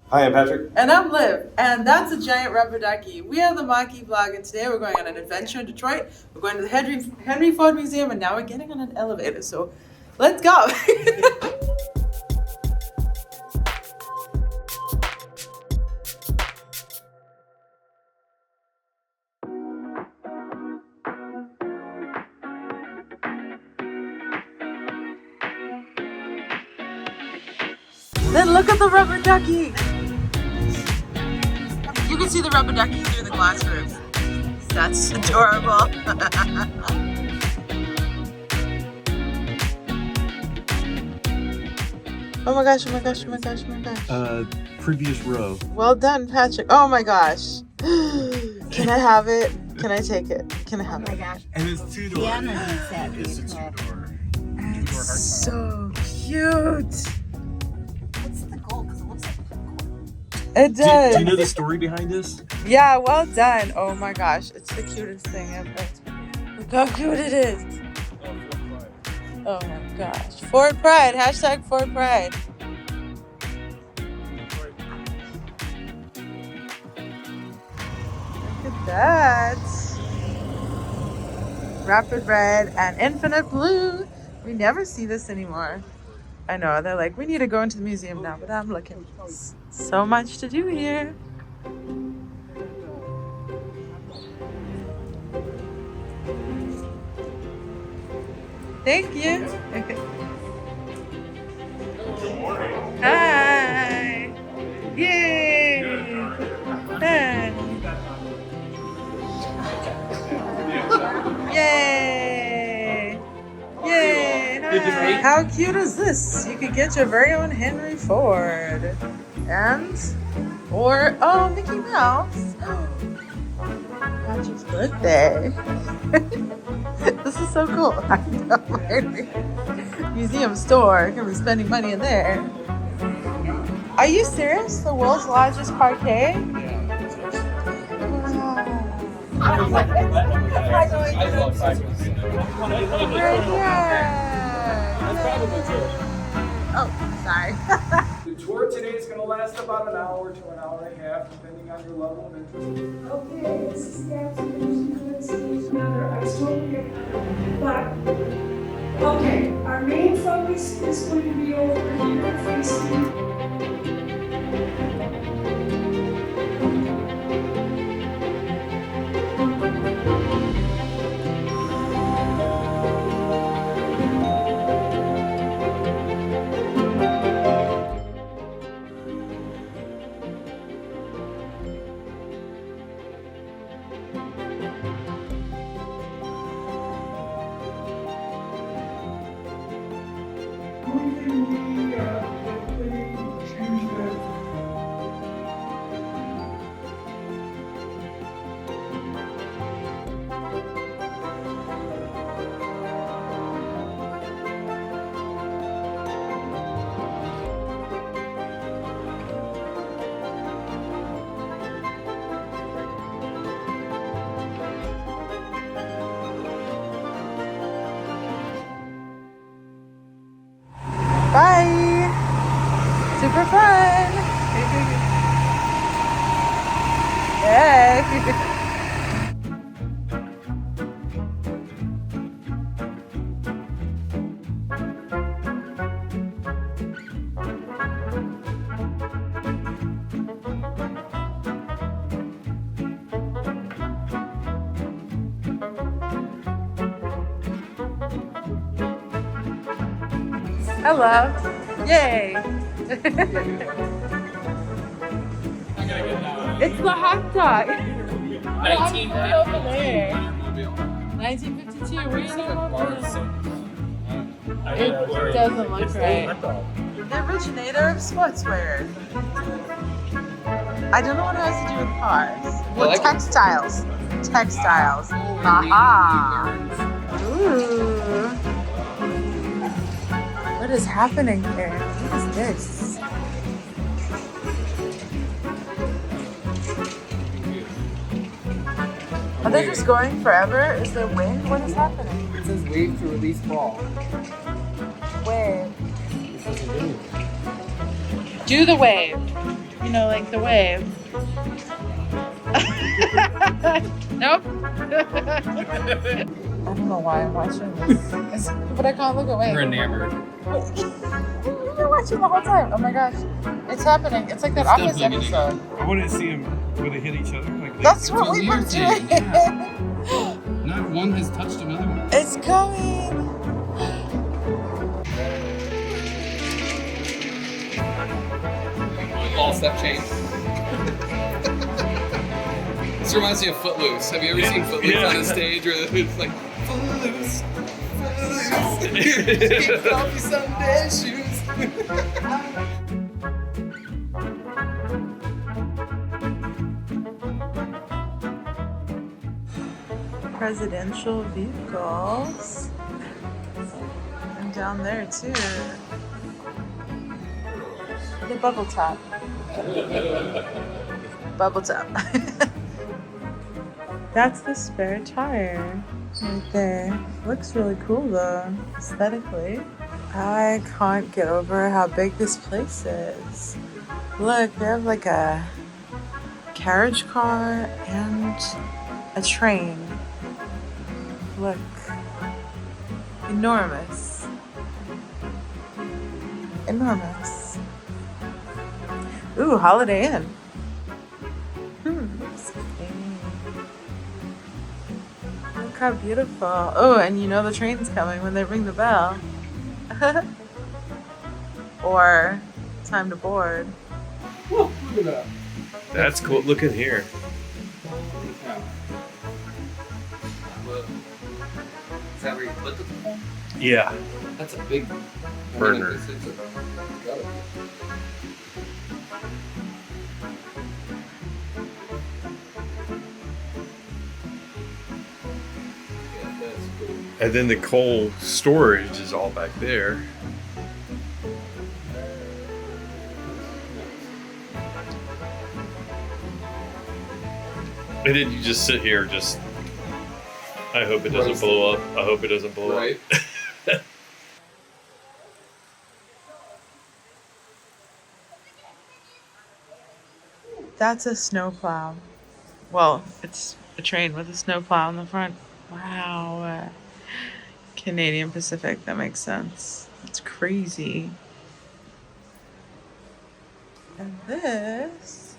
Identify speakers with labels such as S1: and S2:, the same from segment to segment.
S1: Hi, I'm Patrick.
S2: And I'm Liv, and that's a giant rubber ducky. We are the Mach-E vlog, and today we're going on an adventure in Detroit. We're going to the Henry Ford Museum, and now we're getting on an elevator, so let's go. Then look at the rubber ducky. You can see the rubber ducky through the glass roof. That's adorable. Oh my gosh, oh my gosh, oh my gosh, oh my gosh.
S1: Previous row.
S2: Well done, Patrick. Oh my gosh. Can I have it? Can I take it? Can I have it?
S3: Oh my gosh.
S1: And it's two-door.
S3: It's
S1: a two-door.
S2: It's so cute.
S3: What's the goal? Because it looks like
S2: It does.
S1: Do you know the story behind this?
S2: Yeah, well done. Oh my gosh, it's the cutest thing ever. Look how cute it is. Oh my gosh. Ford Pride. Hashtag Ford Pride. Look at that. Rapid red and infinite blue. We never see this anymore. I know, they're like, we need to go into the museum now, but I'm looking. So much to do here. Thank you. Hi. Yay. Hi. Yay. Yay. Hi. How cute is this? You could get your very own Henry Ford. And, or, oh, Mickey Mouse. Patrick's birthday. This is so cool. I know. Museum store. Gonna be spending money in there. Are you serious? The world's largest parquet? Oh, sorry.
S4: The tour today is going to last about an hour to an hour and a half, depending on your level of interest.
S5: Okay, this is the absolute another. I totally get it. But, okay, our main focus is going to be over here facing.
S2: Bye. Super fun. Yay. Hello. Yay. It's the hot dog. 1950 over there. 1952. Where you It doesn't look right. The originator of sportswear. I don't know what it has to do with cars. Well, textiles. Textiles. Aha. Ooh. What is happening here? What is this? Are they just going forever? Is there wind? What is happening?
S6: It says wave to release ball.
S2: Wave. Do the wave. You know, like the wave. Nope. I don't know why I'm watching this, but I can't look away.
S6: You're enamored.
S2: You're watching the whole time. Oh my gosh, it's happening. It's like that Office
S6: definitely
S2: episode.
S1: I want to see them when they hit each other. Like
S2: That's what
S6: a
S2: we were
S6: weird
S2: doing.
S6: thing, yeah. Not one has touched another one.
S2: It's coming.
S6: All step change. This reminds me of Footloose. Have you ever seen Footloose
S1: Yeah.
S6: on a stage where it's like, Footloose, Footloose, keep off your Sunday shoes.
S2: Presidential vehicles. And down there too. The bubble top. Bubble top. That's the spare tire right there. Looks really cool though, aesthetically. I can't get over how big this place is. Look, they have like a carriage car and a train. Look. Enormous. Enormous. Ooh, Holiday Inn. Look how beautiful. Oh, and you know the train's coming when they ring the bell. Or time to board.
S6: Whoa, look at that.
S1: That's cool. Look at here.
S6: Yeah. Well, is that where you put the phone?
S1: Yeah.
S6: That's a big
S1: Burner.
S6: It's gotta be. Yeah, that's cool.
S1: And then the coal storage is all back there. And then you just sit here, just. I hope it doesn't blow up. I hope it doesn't blow
S6: Right.
S1: up.
S2: That's a snowplow. Well, it's a train with a snowplow in the front. Wow. Canadian Pacific, that makes sense. It's crazy. And this.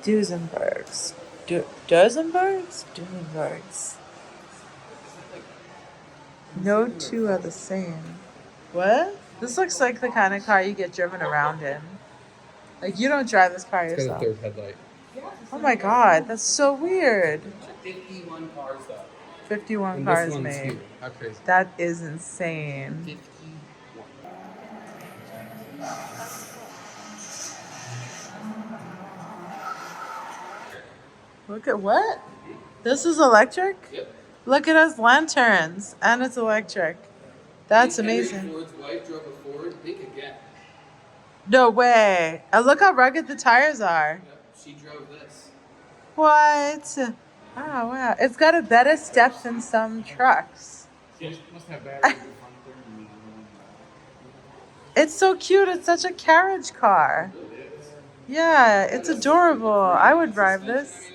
S2: Duesenbergs. Duesenbergs? Duesenbergs. No two are the same. What? This looks like the kind of car you get driven around in. Like, you don't drive this car
S6: It's got a
S2: yourself.
S6: third headlight.
S2: Oh my god, that's so weird.
S6: 51 cars though.
S2: 51
S6: And
S2: cars
S6: this one's
S2: made.
S6: here. How crazy.
S2: That is insane.
S6: 51.
S2: Look at what? This is electric?
S6: Yep.
S2: Look at us lanterns. And it's electric. That's
S6: Henry
S2: amazing.
S6: Ford's wife drove a Ford. Think again.
S2: No way. And look how rugged the tires are.
S6: Yep. She drove this.
S2: What? Oh, wow. It's got a better step than some trucks.
S6: She must have batteries.
S2: It's so cute. It's such a carriage car. Yeah, it's adorable. I would drive this.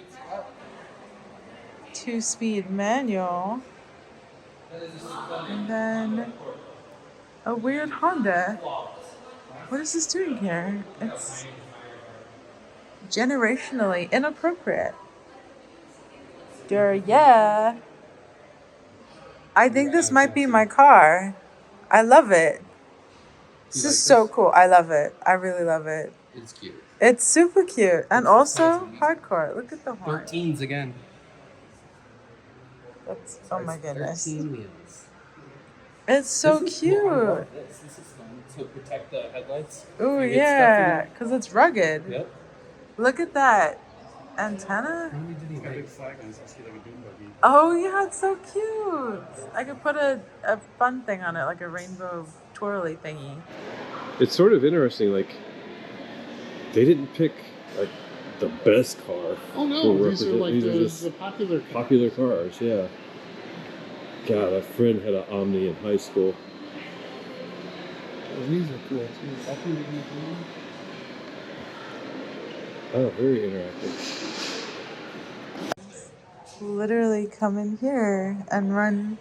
S2: 2-speed manual. And then a weird Honda. What is this doing here? It's generationally inappropriate. Yeah. I think this might be my car. I love it. This is so cool. I love it. I really love it.
S6: It's cute.
S2: It's super cute. And also hardcore. Look at the horn.
S6: 13s again.
S2: That's, oh my goodness.
S6: 13 wheels.
S2: It's so cute.
S6: This is fun. To protect the headlights.
S2: Oh
S6: You get
S2: yeah,
S6: stuff
S2: because it's rugged.
S6: in it. Yep.
S2: Look at that antenna.
S6: How many did he make?
S2: Oh yeah, it's so cute. I could put a fun thing on it, like a rainbow twirly thingy.
S1: It's sort of interesting, like, they didn't pick, like, the best car.
S7: Oh no,
S1: to
S7: these are
S1: represent-
S7: like
S1: these are just
S7: the popular cars.
S1: popular cars, yeah. God, a friend had an Omni in high school.
S6: Oh, these are cool too. I think we can
S1: Oh, very interactive.
S2: Literally come in here and run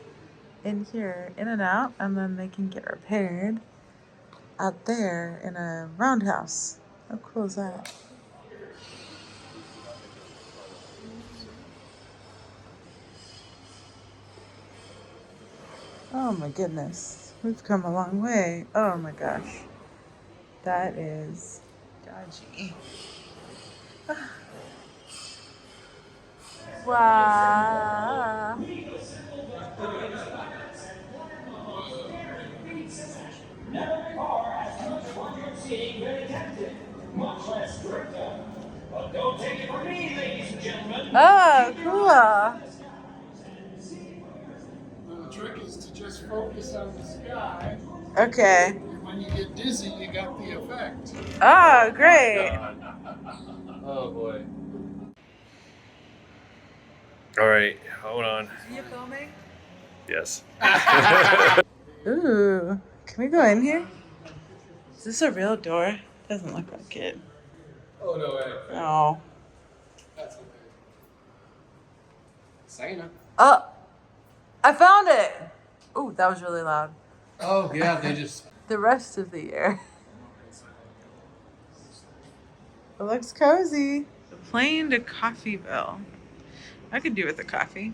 S2: in here, in and out, and then they can get repaired out there in a roundhouse. How cool is that? Oh my goodness. We've come a long way. Oh my gosh. That is dodgy. Wow. Oh, cool.
S6: The trick is to just focus on the sky.
S2: Okay.
S6: And when you get dizzy, you got the effect.
S2: Oh, great.
S1: Oh boy. All right, hold on.
S2: Are you filming?
S1: Yes.
S2: Ooh, can we go in here? Is this a real door? Doesn't look like it.
S6: Oh, no way.
S2: Oh.
S6: That's okay. Saying it.
S2: Oh, I found it. Ooh, that was really loud.
S6: Oh, yeah, they just.
S2: The rest of the year. It looks cozy. Plane to Coffeeville. I could do with a coffee.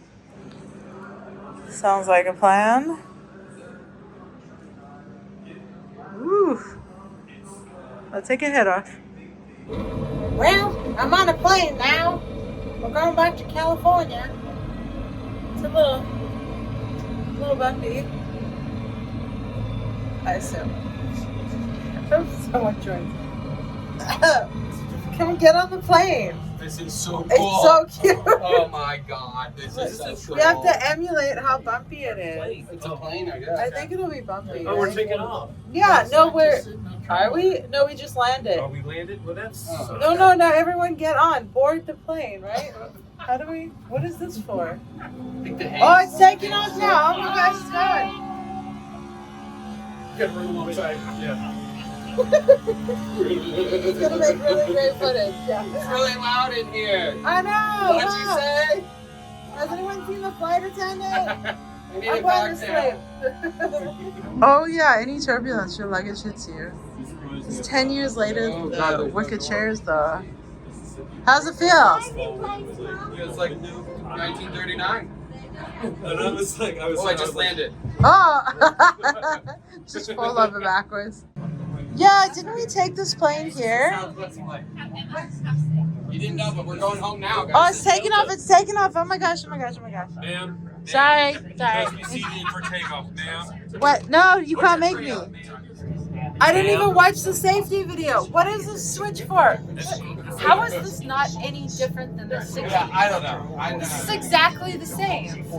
S2: Sounds like a plan. Ooh. Let's take a head off.
S3: Well, I'm on a plane now. We're going back to California.
S2: It's a little bumpy. I assume. I'm so much joy. Can we get on the plane?
S6: This is so cool.
S2: It's so cute.
S6: Oh my god, this is so cool.
S2: We have to emulate how bumpy it is.
S6: It's a plane, I guess.
S2: I think it'll be bumpy.
S1: Oh, we're
S2: right?
S1: taking off.
S2: Yeah, no, are we? No, we just landed.
S1: Oh, we landed? Well, that's...
S2: No, no, everyone get on. Board the plane, right? How do we? What is this for? Oh, it's taking off now. Oh my gosh, it's going.
S6: Get room on side. Yeah.
S2: It's gonna make really great footage. Yeah.
S6: It's really loud in here.
S2: I know.
S6: What'd you say?
S2: Has anyone seen the flight attendant?
S6: I need
S2: I'm
S6: a
S2: going to
S6: cocktail.
S2: sleep. Oh yeah, any turbulence, your luggage hits you. It's 10 years later, the wicked chairs though. How's it feel?
S6: It's like 1939.
S1: And I was like...
S6: Oh, I just landed.
S2: Oh! Just fold over backwards. Yeah, didn't we take this plane here?
S6: You didn't know, but we're going home now, guys.
S2: Oh, it's taking off, it's taking off. Oh my gosh, oh my gosh, oh my gosh.
S1: Ma'am.
S2: Sorry.
S1: SBC for takeoff, ma'am.
S2: What? No, you can't make me. I didn't even watch the safety video. What is this switch for?
S7: How is this not any different than the 60s?
S6: I don't know.
S7: This is exactly the same.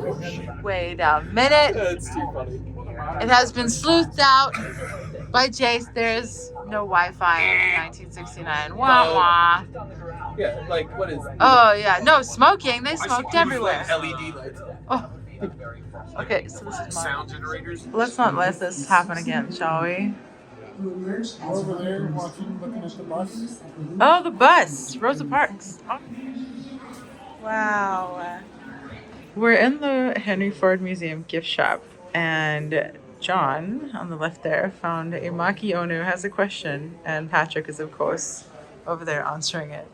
S2: Wait a minute.
S1: That's too funny.
S2: It has been sleuthed out by Jace. There's no Wi-Fi in 1969. Wah wah.
S6: Yeah, like, what is
S2: Oh yeah, no smoking. They smoked everywhere.
S6: LED lights.
S2: Oh. Okay, so this is mine.
S6: Sound generators.
S2: Let's not let this happen again, shall we?
S6: Over there, watching, looking at the bus.
S2: Oh, the bus. Rosa Parks. Oh. Wow. We're in the Henry Ford Museum gift shop, and John, on the left there, found a Mach-E owner who has a question, and Patrick is, of course, over there answering it.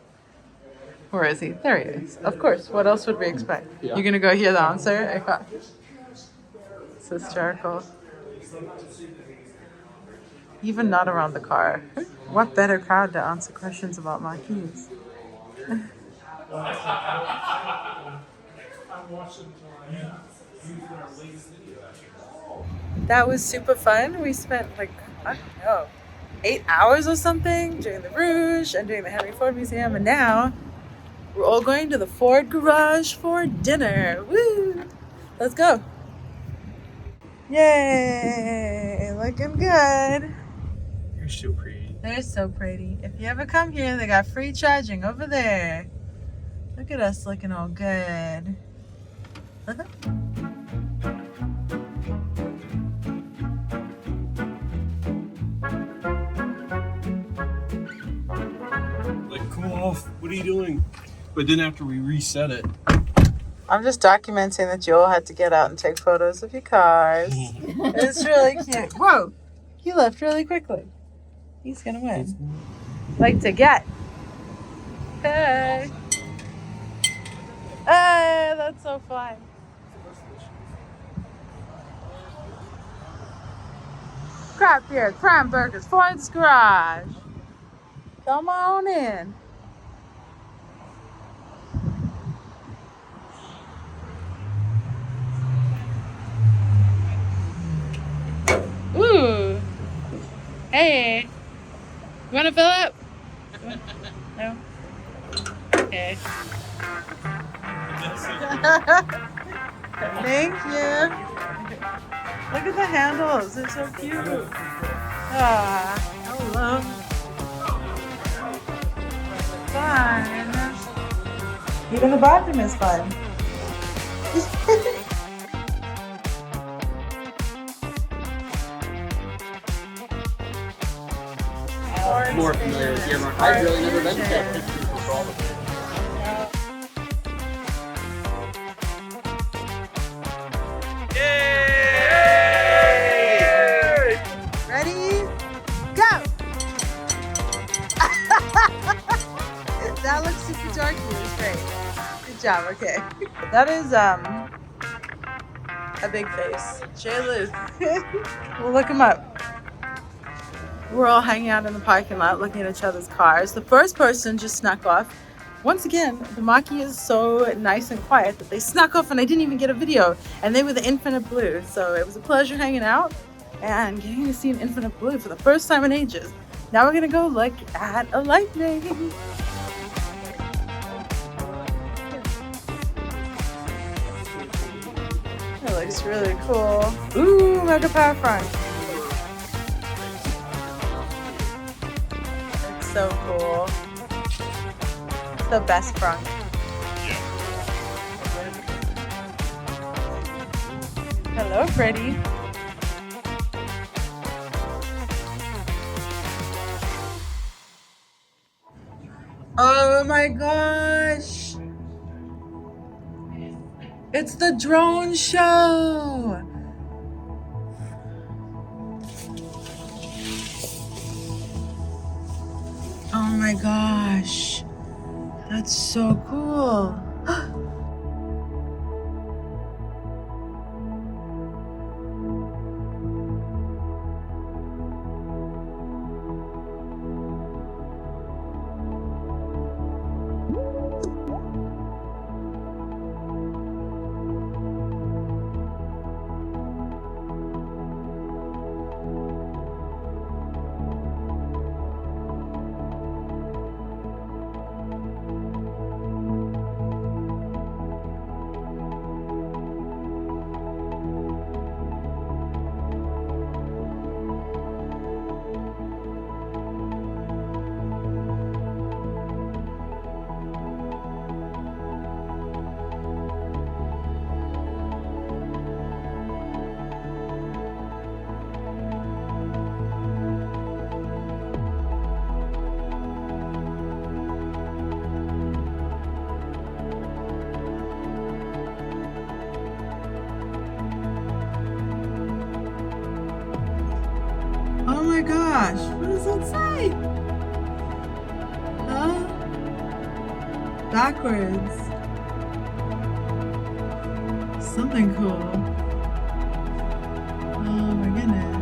S2: Where is he? There he is. Of course. What else would we expect?
S6: Yeah.
S2: You're going to go hear the answer? Okay. It's hysterical. Even not around the car. What better crowd to answer questions about Mach-E's? That was super fun. We spent like, I don't know, 8 hours or something doing the Rouge and doing the Henry Ford Museum, and now we're all going to the Ford garage for dinner. Woo! Let's go. Yay! Looking good.
S1: You're so pretty.
S2: They're so pretty. If you ever come here, they got free charging over there. Look at us looking all good.
S1: What are you doing? But then after we reset it.
S2: I'm just documenting that Joel had to get out and take photos of your cars. It's really cute. Whoa, he left really quickly. He's gonna win. Like to get. Hey. Hey, that's so fun. Craft beer, crime burgers, Ford's Garage. Come on in. Ooh. Hey. You want to fill up? No? Okay. Thank you. Look at the handles. They're so cute. Ah, hello. Fun. Even the bathroom is fun.
S6: More familiar with your mark. I've really never been to that picture for all of it.
S2: Ready? Go! That looks super dark. It's great. Good job. Okay. That is a big face. Jay Luke. We'll look him up. We're all hanging out in the parking lot looking at each other's cars. The first person just snuck off. Once again, the Mach-E is so nice and quiet that they snuck off and I didn't even get a video. And they were the Infinite Blue. So it was a pleasure hanging out and getting to see an Infinite Blue for the first time in ages. Now we're gonna go look at a Lightning. That looks really cool. Ooh, Mega Power Front. That's so cool. The best front. Hello, Freddie. Oh my gosh! It's the drone show! Oh my gosh. That's so cool. Oh my gosh, what does that say? Huh? Backwards. Something cool. Oh my goodness.